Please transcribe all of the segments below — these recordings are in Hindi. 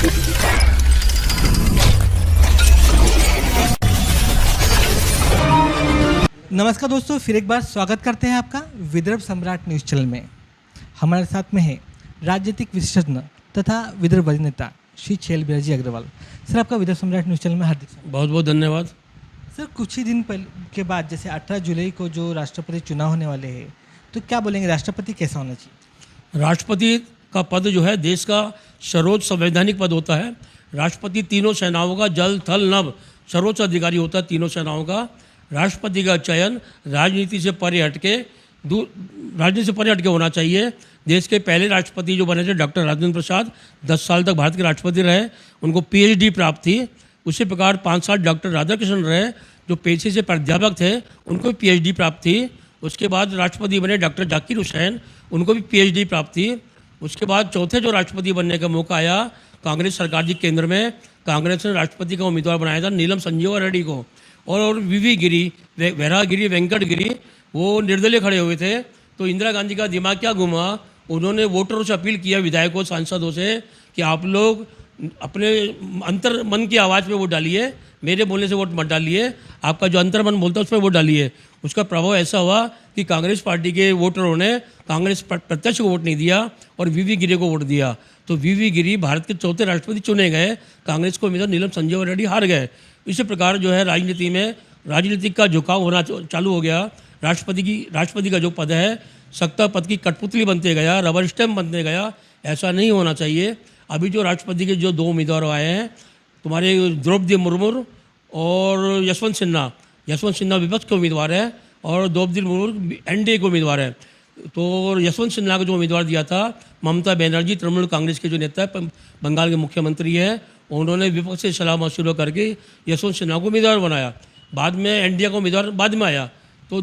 नमस्कार दोस्तों, फिर एक बार स्वागत करते हैं आपका विदर्भ सम्राट न्यूज़ चैनल में। हमारे साथ में है राजनीतिक विशेषज्ञ तथा विदर्भ नेता श्री छैल बिराजी अग्रवाल। सर, आपका विदर्भ सम्राट न्यूज़ चैनल में हार्दिक स्वागत। बहुत बहुत धन्यवाद। सर, कुछ ही दिन के बाद जैसे 18 जुलाई को जो राष्ट्रपति चुनाव होने वाले हैं, तो क्या बोलेंगे, राष्ट्रपति कैसा होना चाहिए? राष्ट्रपति का पद जो है देश का सर्वोच्च संवैधानिक पद होता है। राष्ट्रपति तीनों सेनाओं का जल थल नभ सर्वोच्च अधिकारी होता है, तीनों सेनाओं का। राष्ट्रपति का चयन राजनीति से परे हटके होना चाहिए। देश के पहले राष्ट्रपति जो बने थे डॉक्टर राजेंद्र प्रसाद, 10 साल तक भारत के राष्ट्रपति रहे, उनको पीएचडी प्राप्त थी। उसी प्रकार 5 साल डॉक्टर राधाकृष्णन रहे, जो पेशे से प्राध्यापक थे, उनको भी पीएचडी प्राप्त थी। उसके बाद राष्ट्रपति बने डॉक्टर जाकिर हुसैन, उनको भी पीएचडी प्राप्त थी। उसके बाद चौथे जो राष्ट्रपति बनने का मौका आया कांग्रेस सरकार जी केंद्र में, कांग्रेस ने राष्ट्रपति का उम्मीदवार बनाया था नीलम संजीवा रेड्डी को, और वीवी गिरी, वैरा गिरी, वेंकट गिरी, वो निर्दलीय खड़े हुए थे। तो इंदिरा गांधी का दिमाग क्या घुमा, उन्होंने वोटरों से अपील किया, विधायकों सांसदों से, कि आप लोग अपने अंतर मन की आवाज़ पे वोट डालिए, मेरे बोलने से वोट मत डालिए, आपका जो अंतर मन बोलता है उस पर वोट डालिए। उसका प्रभाव ऐसा हुआ कि कांग्रेस पार्टी के वोटरों ने कांग्रेस प्रत्यक्ष को वोट नहीं दिया और वीवी गिरी को वोट दिया। तो वीवी गिरी भारत के चौथे राष्ट्रपति चुने गए, कांग्रेस को उम्मीदवार नीलम संजीवा रेड्डी हार गए। इसी प्रकार जो है राजनीति का झुकाव होना चालू हो गया। राष्ट्रपति का जो पद है सत्ता पद की कठपुतली बनते गया, रबर स्टैम्प बनते गया। ऐसा नहीं होना चाहिए। अभी जो राष्ट्रपति के जो 2 उम्मीदवार आए हैं, तुम्हारे द्रौपदी मुर्मू और यशवंत सिन्हा विपक्ष के उम्मीदवार है और द्रौपदी मुर्मू एनडीए के उम्मीदवार है। तो यशवंत सिन्हा को जो उम्मीदवार दिया था ममता बनर्जी, तृणमूल कांग्रेस के जो नेता है, बंगाल के मुख्यमंत्री है, उन्होंने विपक्ष से सलाह मशवरा करके यशवंत सिन्हा को उम्मीदवार बनाया। बाद में एनडीए का उम्मीदवार बाद में आया, तो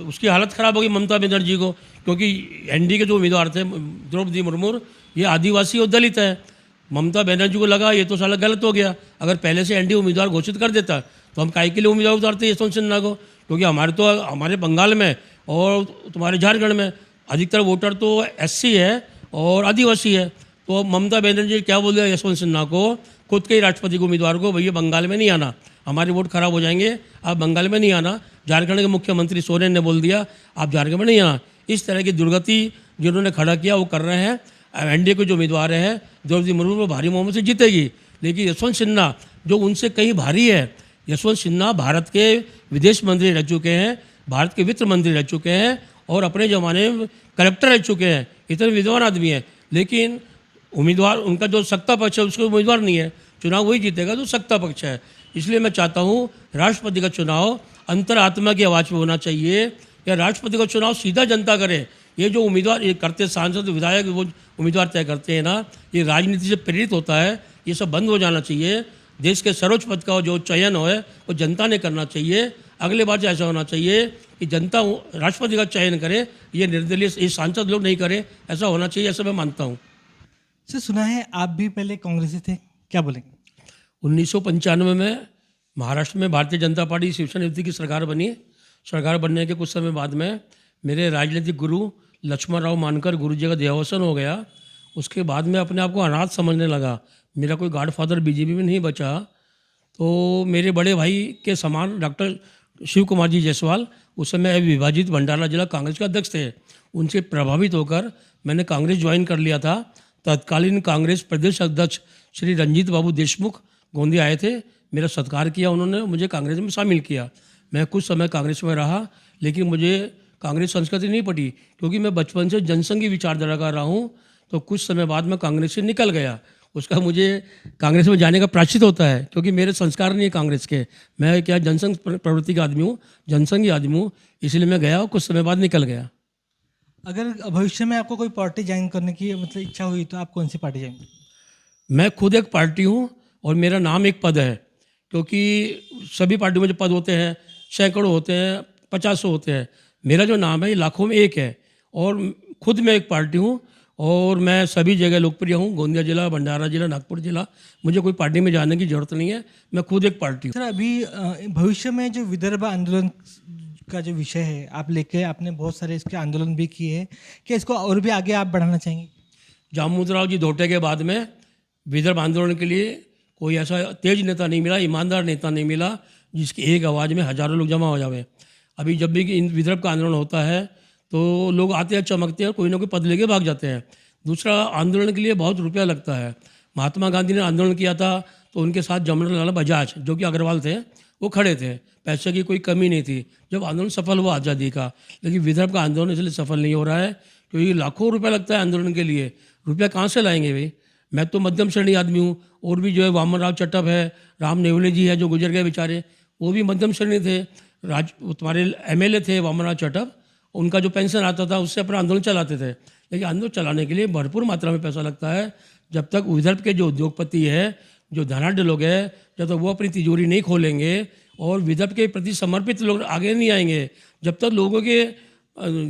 उसकी हालत ख़राब हो गई ममता बनर्जी को, क्योंकि एनडीए के जो उम्मीदवार थे द्रौपदी मुर्मू, ये आदिवासी और दलित है। ममता बनर्जी को लगा ये तो साला गलत हो गया, अगर पहले से एनडीए उम्मीदवार घोषित कर देता तो हम काहे के लिए उम्मीदवार उतारते यशवंत सिन्हा को, क्योंकि हमारे बंगाल में और तुम्हारे झारखंड में अधिकतर वोटर तो एससी है और आदिवासी है। तो ममता बनर्जी क्या बोल दिया यशवंत सिन्हा को, खुद के ही राष्ट्रपति के उम्मीदवार को, भैया बंगाल में नहीं आना, हमारे वोट खराब हो जाएंगे, आप बंगाल में नहीं आना। झारखंड के मुख्यमंत्री सोरेन ने बोल दिया आप झारखंड में नहीं आना। इस तरह की दुर्गति जिन्होंने खड़ा किया वो कर रहे हैं। एनडीए के जो उम्मीदवार हैं द्रौपदी मुर्मू वो भारी बहुमत से जीतेगी, लेकिन यशवंत सिन्हा जो उनसे कहीं भारी है, यशवंत सिन्हा भारत के विदेश मंत्री रह चुके हैं, भारत के वित्त मंत्री रह चुके हैं और अपने ज़माने में कलेक्टर रह चुके हैं, इतने विद्वान आदमी हैं। लेकिन उम्मीदवार उनका जो सत्ता पक्ष है उसको उम्मीदवार नहीं है, चुनाव वही जीतेगा जो सत्ता पक्ष है। इसलिए मैं चाहता हूँ राष्ट्रपति का चुनाव अंतरात्मा की आवाज़ पे होना चाहिए, या राष्ट्रपति का चुनाव सीधा जनता करे। ये जो उम्मीदवार ये करते, सांसद विधायक वो उम्मीदवार तय करते हैं ना, ये राजनीति से प्रेरित होता है, ये सब बंद हो जाना चाहिए। देश के सर्वोच्च पद का जो चयन हो है वो जनता ने करना चाहिए। अगले बार ऐसा होना चाहिए कि जनता राष्ट्रपति का चयन करे, ये निर्दलीय ये सांसद लोग नहीं करें, ऐसा होना चाहिए, ऐसा मैं मानता हूँ। सर, सुना है आप भी पहले कांग्रेसी थे, क्या बोलेंगे? 1995 में महाराष्ट्र में भारतीय जनता पार्टी शिवसेना युति की सरकार बनी। सरकार बनने के कुछ समय बाद में मेरे राजनीतिक गुरु लक्ष्मण राव मानकर गुरु जी का देहावसान हो गया। उसके बाद में अपने आप को अनाथ समझने लगा, मेरा कोई गॉडफादर बीजेपी में नहीं बचा। तो मेरे बड़े भाई के समान डॉक्टर शिव कुमार जी जायसवाल उस समय विभाजित भंडारा जिला कांग्रेस के अध्यक्ष थे, उनसे प्रभावित होकर मैंने कांग्रेस ज्वाइन कर लिया था। तत्कालीन कांग्रेस प्रदेश अध्यक्ष श्री रंजीत बाबू देशमुख गोंदिया आए थे, मेरा सत्कार किया उन्होंने, मुझे कांग्रेस में शामिल किया। मैं कुछ समय कांग्रेस में रहा, लेकिन मुझे कांग्रेस संस्कृति नहीं पटी, क्योंकि मैं बचपन से जनसंघी विचारधारा का रहा हूँ। तो कुछ समय बाद मैं कांग्रेस से निकल गया। उसका मुझे कांग्रेस में जाने का प्रायश्चित होता है, क्योंकि मेरे संस्कार नहीं है कांग्रेस के। मैं क्या जनसंघ प्रवृत्ति का आदमी हूँ, जनसंघी आदमी हूँ, इसलिए मैं गया और कुछ समय बाद निकल गया। अगर भविष्य में आपको कोई पार्टी ज्वाइन करने की मतलब इच्छा हुई तो आप कौन सी पार्टी ज्वाइन? मैं खुद एक पार्टी हूँ और मेरा नाम एक पद है, क्योंकि सभी पार्टियों में जो पद होते हैं सैकड़ों होते हैं, 50 होते हैं, मेरा जो नाम है ये लाखों में एक है। और खुद मैं एक पार्टी हूँ और मैं सभी जगह लोकप्रिय हूँ, गोंदिया जिला, भंडारा जिला, नागपुर जिला, मुझे कोई पार्टी में जाने की जरूरत नहीं है, मैं खुद एक पार्टी हूँ। सर, अभी भविष्य में जो विदर्भ आंदोलन का जो विषय है आप लेके आपने बहुत सारे इसके आंदोलन भी किए हैं, क्या इसको और भी आगे आप बढ़ाना चाहेंगे? जामूदराव जी धोटे के बाद में विदर्भ आंदोलन के लिए कोई ऐसा तेज नेता नहीं मिला, ईमानदार नेता नहीं मिला जिसकी एक आवाज़ में हज़ारों लोग जमा हो जावे। अभी जब भी इन विदर्भ का आंदोलन होता है तो लोग आते हैं, चमकते हैं, कोई ना कोई पद लेके भाग जाते हैं। दूसरा, आंदोलन के लिए बहुत रुपया लगता है। महात्मा गांधी ने आंदोलन किया था तो उनके साथ जमनालाल लाल बजाज जो कि अग्रवाल थे वो खड़े थे, पैसे की कोई कमी नहीं थी जब आंदोलन सफल हुआ आज़ादी का। लेकिन विदर्भ का आंदोलन इसलिए सफल नहीं हो रहा है क्योंकि लाखों रुपया लगता है आंदोलन के लिए। रुपया कहाँ से लाएंगे भाई? मैं तो मध्यम श्रेणी आदमी हूँ, और भी जो है वामन राव चट्टप है, राम नेवले जी है जो गुजर गए बेचारे, वो भी मध्यम श्रेणी थे। तुम्हारे एमएलए थे वामन राव चट्टप, उनका जो पेंशन आता था उससे अपना आंदोलन चलाते थे। लेकिन आंदोलन चलाने के लिए भरपूर मात्रा में पैसा लगता है। जब तक विदर्भ के जो उद्योगपति है, जो धनाढ़ लोग हैं, जब तक वो अपनी तिजोरी नहीं खोलेंगे और विदर्भ के प्रति समर्पित लोग आगे नहीं आएंगे, जब तक लोगों के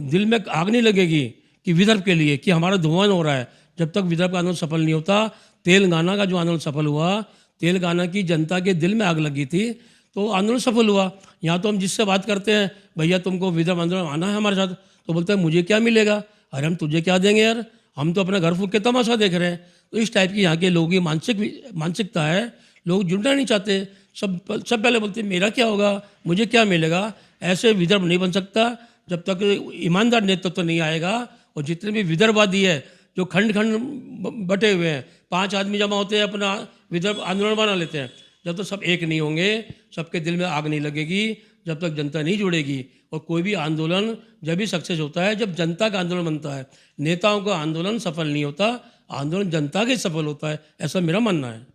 दिल में आग नहीं लगेगी कि विदर्भ के लिए कि हमारा धुआं हो रहा है, जब तक विदर्भ का आंदोलन सफल नहीं होता। तेलंगाना का जो आंदोलन सफल हुआ, तेलंगाना की जनता के दिल में आग लगी थी तो आंदोलन सफल हुआ। यहाँ तो हम जिससे बात करते हैं, भैया तुमको विदर्भ आंदोलन आना है हमारे साथ, तो बोलते हैं मुझे क्या मिलेगा? अरे हम तुझे क्या देंगे यार, हम तो अपना घर फूक के तमाशा देख रहे हैं। तो इस टाइप की यहाँ के लोगों की मानसिकता है। लोग जुड़ना नहीं चाहते, सब पहले बोलते हैं मेरा क्या होगा, मुझे क्या मिलेगा। ऐसे विदर्भ नहीं बन सकता जब तक ईमानदार नेतृत्व तो नहीं आएगा। और जितने भी विदर्भवादी है जो खंड खंड बटे हुए हैं, 5 आदमी जमा होते हैं, अपना विदर्भ आंदोलन बना लेते हैं। जब तक सब एक नहीं होंगे, सबके दिल में आग नहीं लगेगी, जब तक जनता नहीं जुड़ेगी। और कोई भी आंदोलन जब भी सक्सेस होता है जब जनता का आंदोलन बनता है। नेताओं का आंदोलन सफल नहीं होता, आंदोलन जनता के सफल होता है, ऐसा मेरा मानना है।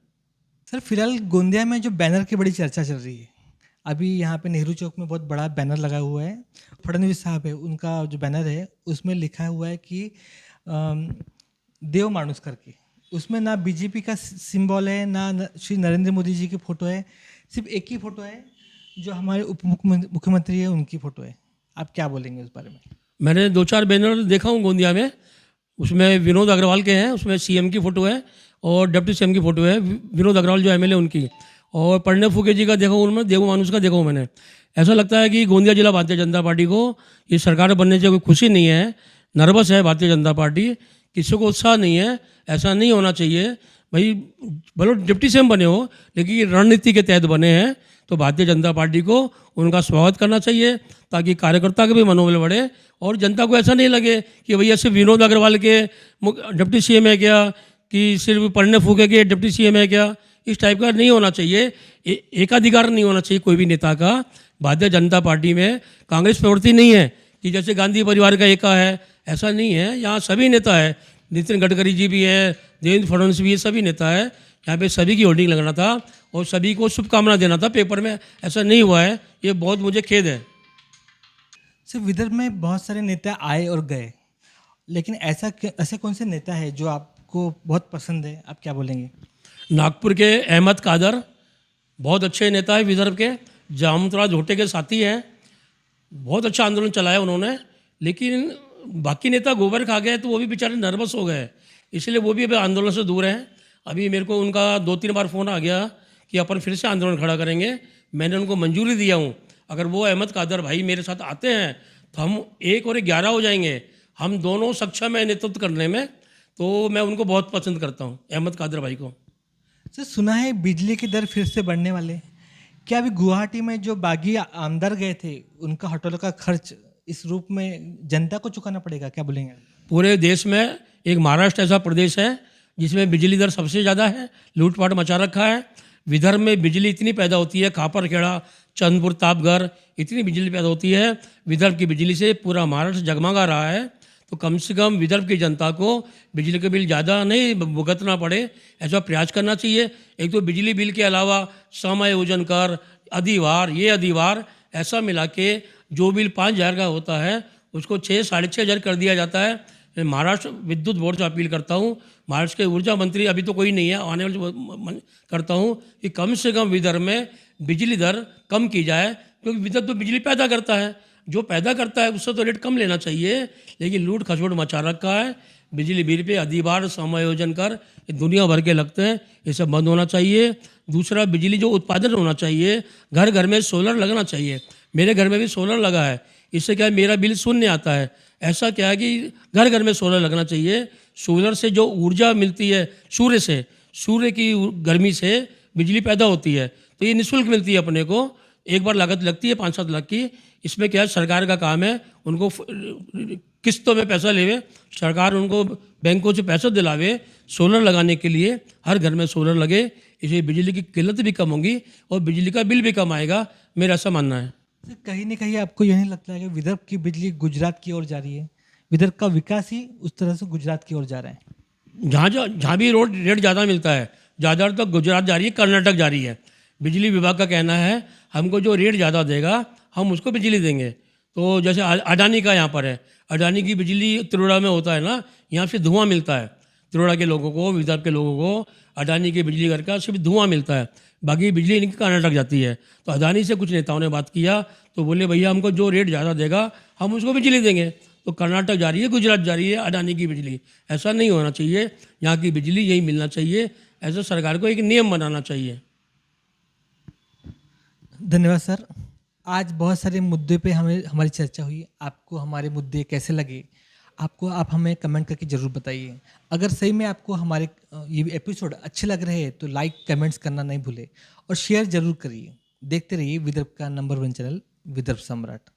सर, फिलहाल गोंदिया में जो बैनर की बड़ी चर्चा चल रही है, अभी यहाँ पे नेहरू चौक में बहुत बड़ा बैनर लगा हुआ है। फडणवीस साहब है, उनका जो बैनर है उसमें लिखा हुआ है कि देव मानुस करके। उसमें ना बीजेपी का सिंबल है, ना श्री नरेंद्र मोदी जी की फ़ोटो है, सिर्फ एक ही फ़ोटो है जो हमारे उप मुख्यमंत्री है उनकी फ़ोटो है। आप क्या बोलेंगे उस बारे में? मैंने 2-4 बैनर देखा हूँ गोंदिया में, उसमें विनोद अग्रवाल के हैं, उसमें सीएम की फ़ोटो है और डिप्टी सीएम की फ़ोटो है, विनोद अग्रवाल जो एमएलए उनकी। और प्रणब फुके जी का देखा हूँ, उनमें देव मानुस का देखा हूँ मैंने। ऐसा लगता है कि गोंदिया जिला भारतीय जनता पार्टी को ये सरकार बनने से कोई खुशी नहीं है, नर्वस है भारतीय जनता पार्टी, किसी को उत्साह नहीं है। ऐसा नहीं होना चाहिए भाई, भले डिप्टी सीएम बने हो लेकिन रणनीति के तहत बने हैं तो भारतीय जनता पार्टी को उनका स्वागत करना चाहिए ताकि कार्यकर्ता का भी मनोबल बढ़े और जनता को ऐसा नहीं लगे कि भैया सिर्फ विनोद अग्रवाल के डिप्टी सीएम है क्या, कि सिर्फ प्रणब फुके के डिप्टी सीएम है क्या। इस टाइप का नहीं होना चाहिए, एकाधिकार नहीं होना चाहिए कोई भी नेता का। भारतीय जनता पार्टी में कांग्रेस प्रवृत्ति नहीं है कि जैसे गांधी परिवार का एका है, ऐसा नहीं है। यहाँ सभी नेता है, नितिन गडकरी जी भी है, देवेंद्र फडणवीस भी है, सभी नेता है। यहाँ पे सभी की होर्डिंग लगाना था और सभी को शुभकामना देना था पेपर में, ऐसा नहीं हुआ है, ये बहुत मुझे खेद है। सिर्फ विदर्भ में बहुत सारे नेता आए और गए, लेकिन ऐसे कौन से नेता है जो आपको बहुत पसंद है? आप क्या बोलेंगे? नागपुर के अहमद कादर बहुत अच्छे नेता है विदर्भ के, जामतुरा झोटे के साथी हैं, बहुत अच्छा आंदोलन चलाया उन्होंने। लेकिन बाकी नेता गोबर खा गए तो वो भी बेचारे नर्वस हो गए, इसलिए वो भी अभी आंदोलन से दूर हैं। अभी मेरे को उनका 2-3 बार फ़ोन आ गया कि अपन फिर से आंदोलन खड़ा करेंगे, मैंने उनको मंजूरी दिया हूँ। अगर वो अहमद कादर भाई मेरे साथ आते हैं तो हम 1 और 11 हो जाएंगे, हम दोनों सक्षम है नेतृत्व करने में। तो मैं उनको बहुत पसंद करता हूँ, अहमद कादर भाई को। सर, सुना है बिजली की दर फिर से बढ़ने वाले, क्या अभी गुवाहाटी में जो बागी आमदार गए थे उनका होटलों का खर्च इस रूप में जनता को चुकाना पड़ेगा? क्या बोलेंगे? पूरे देश में एक महाराष्ट्र ऐसा प्रदेश है जिसमें बिजली दर सबसे ज़्यादा है, लूटपाट मचा रखा है। विदर्भ में बिजली इतनी पैदा होती है, खापरखेड़ा, चंदपुर, तापघर, इतनी बिजली पैदा होती है। विदर्भ की बिजली से पूरा महाराष्ट्र जगमगा रहा है। तो कम से कम विदर्भ की जनता को बिजली के बिल ज़्यादा नहीं भुगतना पड़े, ऐसा प्रयास करना चाहिए। एक तो बिजली बिल के अलावा समायोजन कर, अधिवार, ये अधिवार ऐसा मिला के जो बिल 5,000 का होता है उसको 6-6,500 कर दिया जाता है। मैं महाराष्ट्र विद्युत बोर्ड से अपील करता हूँ, महाराष्ट्र के ऊर्जा मंत्री अभी तो कोई नहीं है, आने वाले करता हूँ कि कम से कम विदर्भ में बिजली दर कम की जाए, क्योंकि विदर्भ तो बिजली पैदा करता है, जो पैदा करता है उससे तो रेट कम लेना चाहिए। लेकिन लूट खसोट मचा रखा है, बिजली बिल पे अधिभार, समायोजन कर, ये दुनिया भर के लगते हैं, ये सब बंद होना चाहिए। दूसरा, बिजली जो उत्पादन होना चाहिए, घर घर में सोलर लगना चाहिए। मेरे घर में भी सोलर लगा है, इससे क्या है मेरा बिल शून्य आता है। ऐसा क्या है कि घर घर में सोलर लगना चाहिए। सोलर से जो ऊर्जा मिलती है सूर्य से, सूर्य की गर्मी से बिजली पैदा होती है, तो ये निःशुल्क मिलती है अपने को। एक बार लागत लगती है 5-7 लाख की। इसमें क्या है, सरकार का काम है उनको किस्तों में पैसा लेवे, सरकार उनको बैंकों से पैसा दिलावे सोलर लगाने के लिए, हर घर में सोलर लगे, इससे बिजली की किल्लत भी कम होगी और बिजली का बिल भी कम आएगा, मेरा ऐसा मानना है। सर, कहीं ना कहीं आपको यह नहीं लगता है कि विदर्भ की बिजली गुजरात की ओर जा रही है? विदर्भ का विकास ही उस तरह से गुजरात की ओर जा रहा है। जहाँ भी रेट ज़्यादा मिलता है, ज़्यादातर तो गुजरात जा रही है, कर्नाटक जा रही है। बिजली विभाग का कहना है हमको जो रेट ज़्यादा देगा हम उसको बिजली देंगे। तो जैसे अडानी का यहाँ पर है, अडानी की बिजली तिरोड़ा में होता है ना, यहाँ से धुआं मिलता है तिरोड़ा के लोगों को, विदर्भ के लोगों को अडानी के बिजली घर का सिर्फ धुआं मिलता है, बाकी बिजली इनकी कर्नाटक जाती है। तो अडानी से कुछ नेताओं ने बात किया तो बोले भैया हमको जो रेट ज़्यादा देगा हम उसको बिजली देंगे। तो कर्नाटक जा रही है, गुजरात जा रही है अडानी की बिजली। ऐसा नहीं होना चाहिए, यहाँ की बिजली यही मिलना चाहिए। ऐसा सरकार को एक नियम बनाना चाहिए। धन्यवाद सर। आज बहुत सारे मुद्दे पे हमारी चर्चा हुई। आपको हमारे मुद्दे कैसे लगे, आप हमें कमेंट करके ज़रूर बताइए। अगर सही में आपको हमारे ये एपिसोड अच्छे लग रहे हैं तो लाइक कमेंट्स करना नहीं भूले और शेयर ज़रूर करिए। देखते रहिए विदर्भ का नंबर 1 चैनल विदर्भ सम्राट।